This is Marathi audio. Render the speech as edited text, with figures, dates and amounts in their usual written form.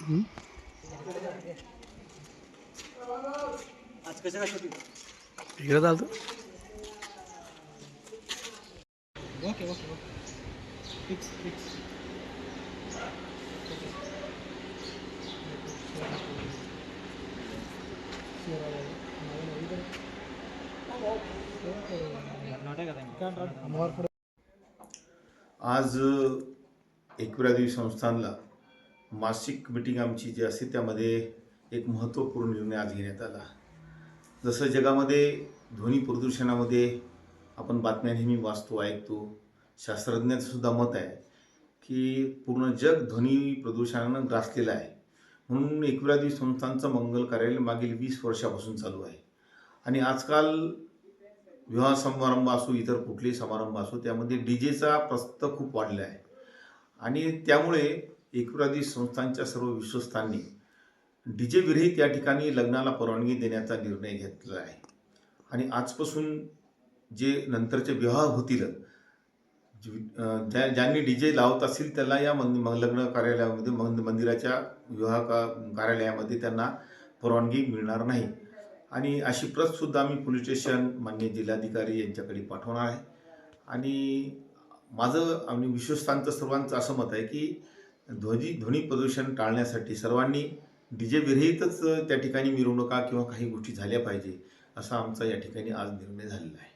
आज कसं काय शूटिंग? इकडे चालतं. Okay okay okay fix fix. आज एकविरादेवी संस्थानला मासिक मीटिंग आमची जी असते त्यामध्ये एक महत्त्वपूर्ण निर्णय आज घेण्यात आला. जसं जगामध्ये ध्वनी प्रदूषणामध्ये आपण बातम्या नेहमी वाचतो ऐकतो, शास्त्रज्ञांचं सुद्धा मत आहे की पूर्ण जग ध्वनी प्रदूषणानं ग्रासलेलं आहे. म्हणून एकविरादेवी संस्थानचं मंगल कार्यालय मागील 20 वर्षापासून चालू आहे. आणि आजकाल विवाह समारंभ असो, इतर कुठलेही समारंभ असो, त्यामध्ये डीजेचा प्रस्त खूप वाढला आहे. आणि त्यामुळे एकविरादेवी संस्थानच्या सर्व विश्वस्तांनी डीजे विरहित या ठिकाणी लग्नाला परवानगी देण्याचा निर्णय घेतला आहे. आणि आजपासून जे नंतरचे विवाह होतील, ज्यांनी डीजे लावत असतील त्याला या लग्न कार्यालयामध्ये मंदिराच्या विवाह कार्यालयामध्ये त्यांना परवानगी मिळणार नाही. आणि अशी प्रतसुद्धा आम्ही पोलीस स्टेशन माननीय जिल्हाधिकारी यांच्याकडे पाठवणार आहे. आणि माझं आणि विश्वस्तांचं सर्वांचं असं मत आहे की ध्वनी प्रदूषण टाळण्यासाठी सर्वांनी डीजे विरहितच त्या ठिकाणी मिरवणुका किंवा काही गोष्टी झाल्या पाहिजे, असा आमचा या ठिकाणी आज निर्णय झालेला आहे.